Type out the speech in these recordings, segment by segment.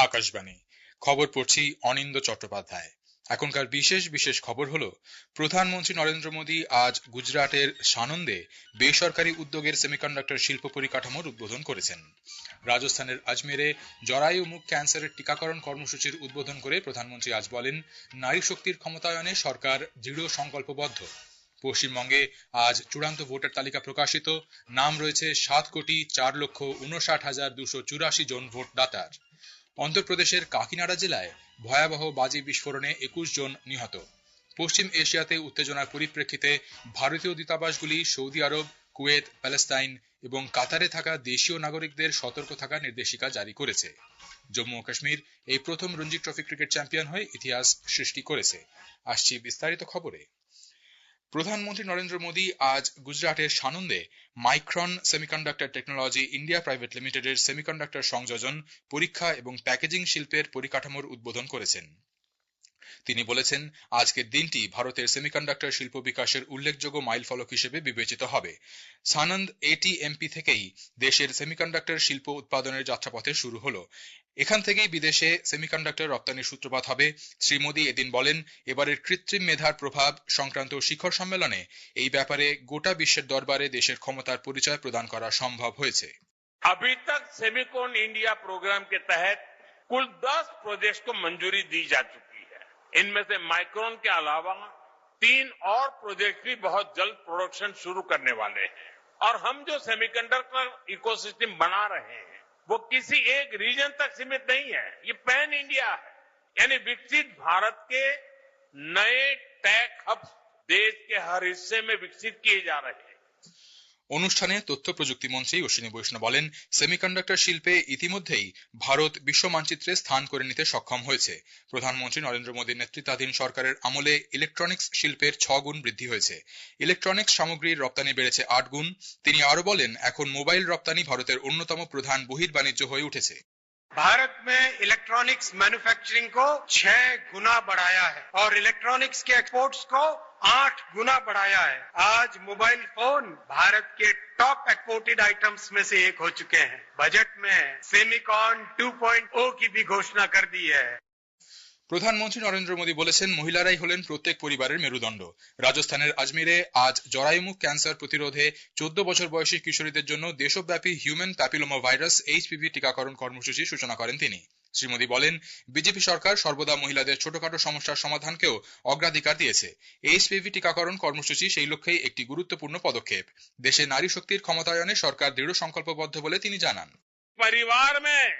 আকাশবাণী খবর পড়ছি অনিন্দ চট্টোপাধ্যায়। এখনকার বিশেষ বিশেষ খবর হলো, প্রধানমন্ত্রী নরেন্দ্র মোদী আজ গুজরাটের সানন্দে বেসরকারি উদ্যোগের সেমিকন্ডাক্টর শিল্প পরিকাঠামোর উদ্বোধন করেছেন। রাজস্থানের আজমেরে জরায়ু মুখ ক্যান্সারের টিকাকরণ কর্মসূচির উদ্বোধন করে প্রধানমন্ত্রী আজ বলেন, নারী শক্তির ক্ষমতায়নে সরকার দৃঢ় সংকল্পবদ্ধ। পশ্চিমবঙ্গে আজ চূড়ান্ত ভোটার তালিকা প্রকাশিত। নাম রয়েছে 7,59,284 জন ভোটদাতার। অন্ধ্রপ্রদেশের কাকিনাড়া জেলায় ভয়াবহ বাজি বিস্ফোরণে 21 জন নিহত। পশ্চিম এশিয়াতে উত্তেজনার পরিপ্রেক্ষিতে ভারতীয় দূতাবাসগুলি সৌদি আরব, কুয়েত, প্যালেস্তাইন এবং কাতারে থাকা দেশীয় নাগরিকদের সতর্ক থাকার নির্দেশিকা জারি করেছে। জম্মু ও কাশ্মীর এই প্রথম রঞ্জি ট্রফি ক্রিকেট চ্যাম্পিয়ন হয়ে ইতিহাস সৃষ্টি করেছে। আসছি বিস্তারিত খবরে। প্রধানমন্ত্রী নরেন্দ্র মোদী আজ গুজরাটের সানন্দে Micron semiconductor technology India private লিমিটেডের সেমিকন্ডাক্টর সংযোজন, পরীক্ষা এবং প্যাকেজিং শিল্পের পরিকাঠামোর উদ্বোধন করেছেন। তিনি বলেছেন, আজকের দিনটি ভারতের সেমিকন্ডাক্টর শিল্প বিকাশের উল্লেখযোগ্য মাইলফলক হিসেবে বিবেচিত হবে। সানন্দ এটিএমপি থেকেই দেশের সেমিকন্ডাক্টর শিল্প উৎপাদনের যাত্রাপথে শুরু হলো। এখান থেকেই বিদেশে সেমিকন্ডাক্টর রপ্তানির সূত্রপাত হবে। শ্রী মোদী এদিন বলেন, এবারের কৃত্রিম মেধার প্রভাব সংক্রান্ত শিখর সম্মেলনে এই ব্যাপারে গোটা বিশ্বের দরবারে দেশের ক্ষমতার পরিচয় প্রদান করা সম্ভব হয়েছে। अभी तक सेमिकॉन इंडिया प्रोग्राम के तहत कुल 10 प्रोजेक्ट्स को मंजूरी दी जा चुकी है। इनमें से माइक्रोन के अलावा 3 और प्रोजेक्ट भी बहुत जल्द प्रोडक्शन शुरू करने वाले हैं। और हम जो सेमीकंडक्टर इकोसिस्टम बना रहे हैं वो किसी एक रीजन तक सीमित नहीं है, ये पैन इंडिया है। यानी विकसित भारत के नए टेक हब देश के हर हिस्से में विकसित किए जा रहे हैं। অনুষ্ঠানে তথ্য প্রযুক্তি মন্ত্রী অশ্বিনী বৈষ্ণব বলেন, সেমিকন্ডাক্টর শিল্পে ইতিমধ্যেই ভারত বিশ্ব মানচিত্রে স্থান করে নিতে সক্ষম হয়েছে। প্রধানমন্ত্রী নরেন্দ্র মোদীর নেতৃত্বাধীন সরকারের আমলে ইলেকট্রনিক্স শিল্পের 6 গুণ বৃদ্ধি হয়েছে। ইলেকট্রনিক্স সামগ্রীর রপ্তানি বেড়েছে 8 গুণ। তিনি আরো বলেন, এখন মোবাইল রপ্তানি ভারতের অন্যতম প্রধান বহির্বাণিজ্য হয়ে উঠেছে। भारत में इलेक्ट्रॉनिक्स मैन्युफैक्चरिंग को 6 गुना बढ़ाया है और इलेक्ट्रॉनिक्स के एक्सपोर्ट्स को 8 गुना बढ़ाया है। आज मोबाइल फोन भारत के टॉप एक्सपोर्टेड आइटम्स में से एक हो चुके हैं। बजट में सेमिकॉन 2.0 की भी घोषणा कर दी है। প্রধানমন্ত্রী নরেন্দ্র মোদী বলেছেন, মহিলারাই হলেন প্রত্যেক পরিবারের মেরুদণ্ড। রাজস্থানের আজমিরে আজ জরায়ুমুখ ক্যান্সার প্রতিরোধে 14 বছর বয়সী কিশোরীদের জন্য দেশব্যাপী হিউম্যান প্যাপিলোমা ভাইরাস এইচপিভি টিকাকরণ কর্মসূচি সূচনা করেন তিনি। শ্রী মোদী বলেন, বিজেপি সরকার সর্বদা মহিলাদের ছোটখাটো সমস্যার সমাধানকেও অগ্রাধিকার দিয়েছে। এইচপিভি টিকাকরণ কর্মসূচি সেই লক্ষ্যেই একটি গুরুত্বপূর্ণ পদক্ষেপ। দেশে নারী শক্তির ক্ষমতায়নে সরকার দৃঢ় সংকল্পবদ্ধ বলে তিনি জানান। परिवार में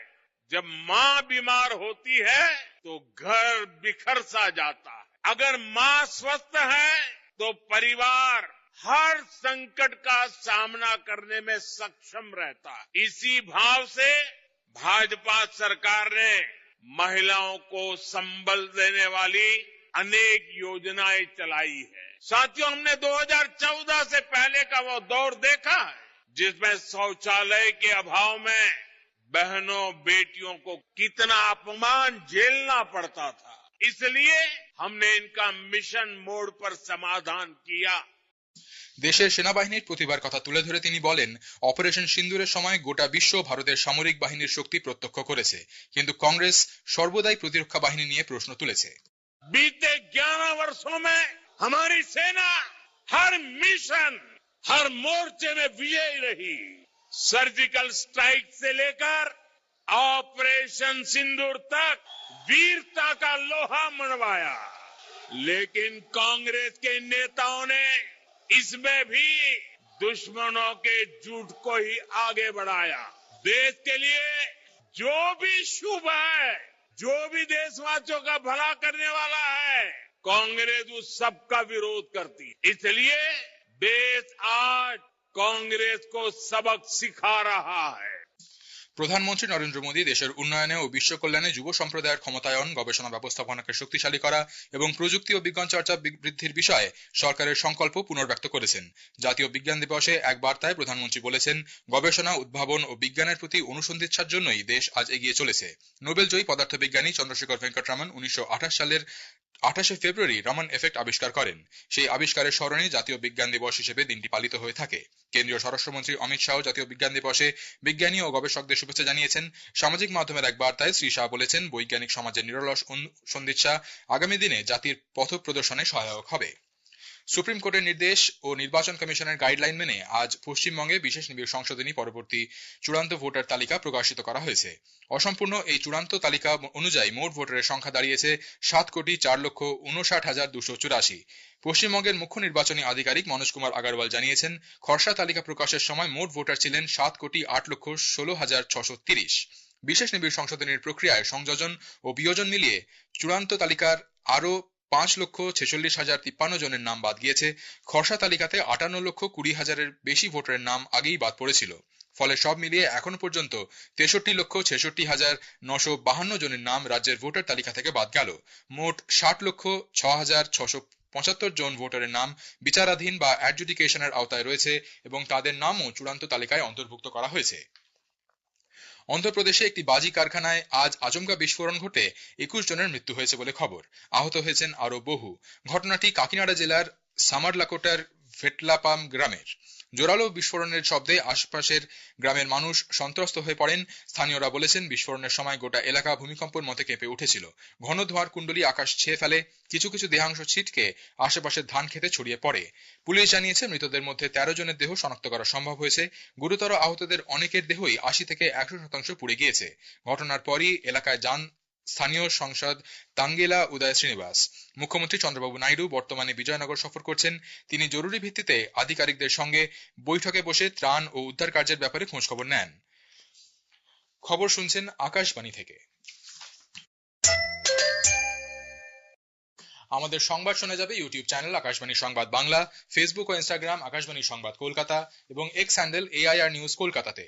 जब माँ बीमार होती है तो घर बिखर सा जाता है। अगर माँ स्वस्थ है तो परिवार हर संकट का सामना करने में सक्षम रहता है। इसी भाव से भाजपा सरकार ने महिलाओं को संबल देने वाली अनेक योजनाएं चलाई है। साथियों, हमने 2014 से पहले का वो दौर देखा है जिसमें शौचालय के अभाव में बहनों बेटियों को कितना अपमान झेलना पड़ता था। इसलिए हमने इनका मिशन मोड पर समाधान किया। দেশের সেনাবাহিনীর প্রতিভার কথা তুলে ধরে তিনি বলেন, অপারেশন সিন্দুরের সময় গোটা বিশ্ব ভারতের সামরিক বাহিনীর শক্তি প্রত্যক্ষ করেছে, কিন্তু কংগ্রেস সর্বদাই প্রতিরক্ষা বাহিনী নিয়ে প্রশ্ন তুলেছে। बीते 11 वर्षों में हमारी सेना हर मिशन, हर मोर्चे में विजयी रही। सर्जिकल स्ट्राइक से लेकर ऑपरेशन सिंदूर तक वीरता का लोहा मनवाया। लेकिन कांग्रेस के नेताओं ने इसमें भी दुश्मनों के झूठ को ही आगे बढ़ाया। देश के लिए जो भी शुभ है, जो भी देशवासियों का भला करने वाला है, कांग्रेस उस सबका विरोध करती है। इसलिए देश आज कांग्रेस को सबक सिखा रहा है। প্রধানমন্ত্রী নরেন্দ্র মোদী দেশের উন্নয়নে ও বিশ্ব কল্যাণে যুব সম্প্রদায়ের ক্ষমতায়ন, গবেষণা ব্যবস্থাপনাকে শক্তিশালী করা এবং প্রযুক্তি ও বিজ্ঞান চর্চা বৃদ্ধির বিষয়ে সরকারের সংকল্প পুনর্ব্যক্ত করেছেন। জাতীয় বিজ্ঞান দিবসে এক বার্তায় প্রধানমন্ত্রী বলেছেন, গবেষণা, উদ্ভাবন ও বিজ্ঞানের প্রতি অনুসন্ধিৎসার জন্যই দেশ আজ এগিয়ে চলেছে। নোবেল জয়ী পদার্থবিজ্ঞানী চন্দ্রশেখর ভেঙ্কটরামন 1928 সালের 28 ফেব্রুয়ারি রমন এফেক্ট আবিষ্কার করেন। সেই আবিষ্কারের স্মরণে জাতীয় বিজ্ঞান দিবস হিসেবে দিনটি পালিত হয়ে থাকে। কেন্দ্রীয় স্বরাষ্ট্রমন্ত্রী অমিত শাহ জাতীয় বিজ্ঞান দিবসে বিজ্ঞানী ও গবেষকদের শুভেচ্ছা জানিয়েছেন। সামাজিক মাধ্যমের এক বার্তায় শ্রী শাহ বলেছেন, বৈজ্ঞানিক সমাজের নিরলস সন্দিচ্ছা আগামী দিনে জাতির পথ প্রদর্শনে সহায়ক হবে। সুপ্রিম কোর্টের নির্দেশ ও নির্বাচন কমিশনের গাইডলাইন মেনে আজ পশ্চিমবঙ্গে বিশেষ নিবিড় সংশোধনী পরবর্তী চূড়ান্ত ভোটার তালিকা প্রকাশিত করা হয়েছে। অসম্পূর্ণ এই চূড়ান্ত তালিকা অনুযায়ী মোট ভোটারের সংখ্যা দাঁড়িয়েছে 7,04,59,284। পশ্চিমবঙ্গের মুখ্য নির্বাচনী আধিকারিক মনোজ কুমার আগরওয়াল জানিয়েছেন, খসড়া তালিকা প্রকাশের সময় মোট ভোটার ছিলেন 7,08,16,630। বিশেষ নিবিড় সংশোধনীর প্রক্রিয়ায় সংযোজন ও বিয়োজন মিলিয়ে চূড়ান্ত তালিকার আরও 5,46,053 জনের নাম বাদ গিয়েছে। খসড়া তালিকাতে 58,20,000-এর বেশি ভোটারের নাম আগেই বাদ পড়েছিল। ফলে সব মিলিয়ে এখনো পর্যন্ত 63,66,952 জনের নাম রাজ্যের ভোটার তালিকা থেকে বাদ গেল। মোট 60,06,675 জন ভোটারের নাম বিচারাধীন বা অ্যাডজুডিকেশনের আওতায় রয়েছে এবং তাদের নামও চূড়ান্ত তালিকায় অন্তর্ভুক্ত করা হয়েছে। অন্ধ্রপ্রদেশে একটি বাজি কারখানায় আজ আচমকা বিস্ফোরণ ঘটে 21 জনের মৃত্যু হয়েছে বলে খবর। আহত হয়েছেন আরো বহু। ঘটনাটি কাকিনাড়া জেলার সামারলাকোটার ভেটলাপাম গ্রামের। জোরালো বিস্ফোরণের শব্দে আশপাশের গ্রামের মানুষ সন্ত্রস্ত হয়ে পড়েন। স্থানীয়রা বলেছেন, বিস্ফোরণের সময় গোটা এলাকা ভূমিকম্পের মতো কেঁপে উঠেছিল। ঘন ধোঁয়ার কুণ্ডলী আকাশ ছেয়ে ফেলে। কিছু কিছু দেহাংশ ছিটকে আশেপাশের ধান খেতে ছড়িয়ে পড়ে। পুলিশ জানিয়েছে, মৃতদের মধ্যে 13 জনের দেহ শনাক্ত করা সম্ভব হয়েছে। গুরুতর আহতদের অনেকের দেহই 80 থেকে 100% পুড়ে গিয়েছে। ঘটনার পরই এলাকায় যান স্থানীয় সাংসদ তাঙ্গেলা উদয় শ্রীনিবাস। মুখ্যমন্ত্রী চন্দ্রবাবু নাইডু বর্তমানে বিজয়নগর সফর করছেন। তিনি জরুরি ভিত্তিতে আধিকারিকদের সঙ্গে বৈঠকে বসে ত্রাণ ও উদ্ধার কার্যের ব্যাপারে খোঁজখবর নেন। খবর শুনছেন আকাশবাণী থেকে। আমাদের সংবাদ শোনা যাবে ইউটিউব চ্যানেল আকাশবাণী সংবাদ বাংলা, ফেসবুক ও ইনস্টাগ্রাম আকাশবাণী সংবাদ কলকাতা এবং এক্স হ্যান্ডেল AIR নিউজ কলকাতাতে।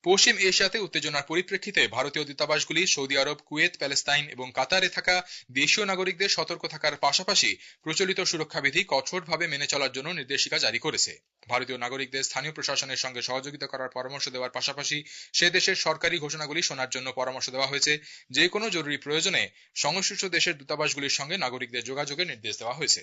পশ্চিম এশিয়াতে উত্তেজনার পরিপ্রেক্ষিতে ভারতীয় দূতাবাসগুলি সৌদি আরব, কুয়েত, প্যালেস্তাইন এবং কাতারে থাকা দেশীয় নাগরিকদের সতর্ক থাকার পাশাপাশি প্রচলিত সুরক্ষাবিধি কঠোরভাবে মেনে চলার জন্য নির্দেশিকা জারি করেছে। ভারতীয় নাগরিকদের স্থানীয় প্রশাসনের সঙ্গে সহযোগিতা করার পরামর্শ দেওয়ার পাশাপাশি সে দেশের সরকারি ঘোষণাগুলি শোনার জন্য পরামর্শ দেওয়া হয়েছে। যে কোনো জরুরি প্রয়োজনে সংশ্লিষ্ট দেশের দূতাবাসগুলির সঙ্গে নাগরিকদের যোগাযোগের নির্দেশ দেওয়া হয়েছে।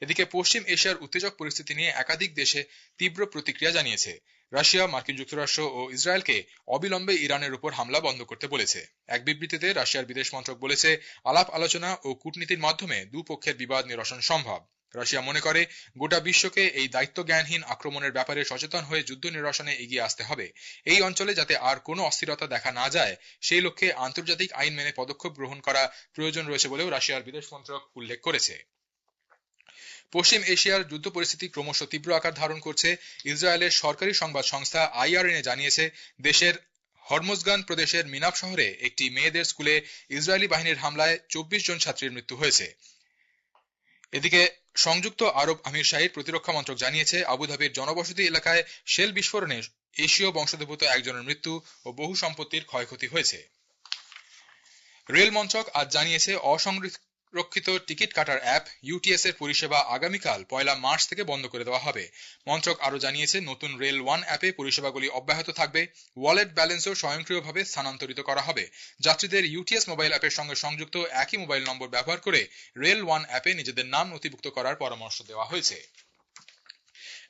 এদিকে পশ্চিম এশিয়ার উত্তেজক পরিস্থিতি নিয়ে একাধিক দেশে তীব্র প্রতিক্রিয়া জানিয়েছে। রাশিয়া, মার্কিন যুক্তরাষ্ট্র ও ইসরায়েলকে অবিলম্বে ইরানের উপর হামলা বন্ধ করতে বলেছে। এক বিবৃতিতে রাশিয়ার বিদেশ মন্ত্রক বলেছে, আলাপ আলোচনা ও কূটনীতির মাধ্যমে দুপক্ষের বিবাদ নিরসন সম্ভব। রাশিয়া মনে করে, গোটা বিশ্বকে এই দায়িত্বজ্ঞানহীন আক্রমণের ব্যাপারে সচেতন হয়ে যুদ্ধ নিরসনে এগিয়ে আসতে হবে। এই অঞ্চলে যাতে আর কোনো অস্থিরতা দেখা না যায়, সেই লক্ষ্যে আন্তর্জাতিক আইন মেনে পদক্ষেপ গ্রহণ করা প্রয়োজন রয়েছে বলেও রাশিয়ার বিদেশ মন্ত্রক উল্লেখ করেছে। পশ্চিম এশিয়ার যুদ্ধ পরিস্থিতি ক্রমশ তীব্র আকার ধারণ করছে। ইসরায়েলের সরকারি সংবাদ সংস্থা IRN জানিয়েছে, দেশের হরমুজগান প্রদেশের মিনাব শহরে একটি মেয়েদের স্কুলে ইসরায়েলি বাহিনীর হামলায় 24 জন ছাত্রীর মৃত্যু হয়েছে। এদিকে সংযুক্ত আরব আমিরশাহীর প্রতিরক্ষা মন্ত্রক জানিয়েছে, আবুধাবির জনবসতি এলাকায় শেল বিস্ফোরণে এশীয় বংশোদ্ভূত একজনের মৃত্যু ও বহু সম্পত্তির ক্ষয়ক্ষতি হয়েছে। রেল মন্ত্রক আজ জানিয়েছে, অসংরক্ষিত টিকিট কাটার অ্যাপ UTS এর পরিষেবা আগামীকাল 1 মার্চ থেকে বন্ধ করে দেওয়া হবে। মন্ত্রক আরো জানিয়েছে, নতুন রেল ওয়ান অ্যাপে পরিষেবাগুলি অব্যাহত থাকবে। ওয়ালেট ব্যালেন্সও স্বয়ংক্রিয়ভাবে স্থানান্তরিত করা হবে। যাত্রীদের UTS মোবাইল অ্যাপের সঙ্গে সংযুক্ত একই মোবাইল নম্বর ব্যবহার করে রেল ওয়ান অ্যাপে নিজেদের নাম নথিভুক্ত করার পরামর্শ দেওয়া হয়েছে।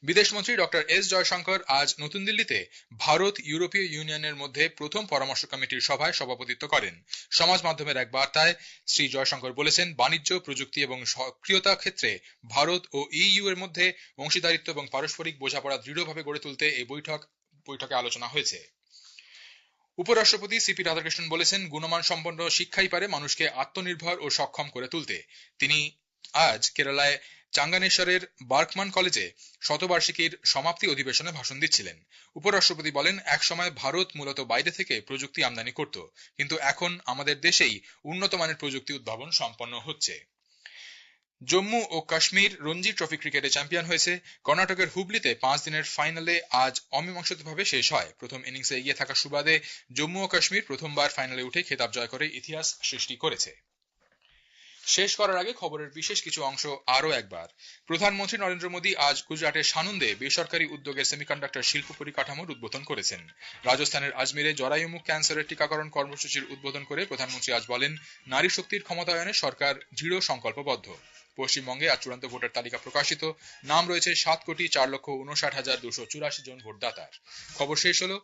বিদেশমন্ত্রী ডক্টর এস জয়শঙ্কর আজ নতুন দিল্লিতে ভারত ইউরোপীয় ইউনিয়নের মধ্যে প্রথম পরামর্শ কমিটির সভায় সভাপতিত্ব করেন। সমাজ মাধ্যমের এক বার্তায় শ্রী জয়শঙ্কর বলেছেন, বাণিজ্য, প্রযুক্তি এবং সক্রিয়তা ক্ষেত্রে ভারত ও EU এর মধ্যে অংশীদারিত্ব এবং পারস্পরিক বোঝাপড়া দৃঢ়ভাবে গড়ে তুলতে এই বৈঠকে আলোচনা হয়েছে। উপরাষ্ট্রপতি CP রাধাকৃষ্ণন বলেছেন, গুণমান সম্পন্ন শিক্ষাই পারে মানুষকে আত্মনির্ভর ও সক্ষম করে তুলতে। তিনি আজ কেরালায় চাঙ্গানেশ্বরের বার্কমান কলেজে শতবার্ষিকীর সমাপ্তি অধিবেশনে ভাষণ দিচ্ছিলেন। উপরাষ্ট্রপতি বলেন, একসময় ভারত মূলত বাইরে থেকে প্রযুক্তি আমদানি করত, কিন্তু এখন আমাদের দেশেই উন্নত মানের প্রযুক্তি উদ্ভাবন সম্পন্ন হচ্ছে। জম্মু ও কাশ্মীর রঞ্জি ট্রফি ক্রিকেটে চ্যাম্পিয়ন হয়েছে। কর্ণাটকের হুবলিতে 5 দিনের ফাইনালে আজ অমীমাংসিতভাবে শেষ হয়। প্রথম ইনিংসে এগিয়ে থাকা সুবাদে জম্মু ও কাশ্মীর প্রথমবার ফাইনালে উঠে খেতাব জয় করে ইতিহাস সৃষ্টি করেছে। শেষ করার আগে খবরের বিশেষ কিছু অংশ আরও একবার। প্রধানমন্ত্রী নরেন্দ্র মোদী আজ গুজরাটের সানন্দে বেসরকারি উদ্যোগে সেমিকন্ডাক্টর শিল্প পরিকাঠামোর উদ্বোধন করেছেন। রাজস্থানের আজমিরে জরায়ুমুখ ক্যান্সারের টিকাকরণ কর্মসূচির উদ্বোধন করে প্রধানমন্ত্রী আজ বলেন, নারী শক্তির ক্ষমতায়নে সরকার দৃঢ় সংকল্পবদ্ধ। পশ্চিমবঙ্গে আজ চূড়ান্ত ভোটার তালিকা প্রকাশিত, নাম রয়েছে 7,04,59,284 জন ভোটদাতার। খবর শেষ হলো।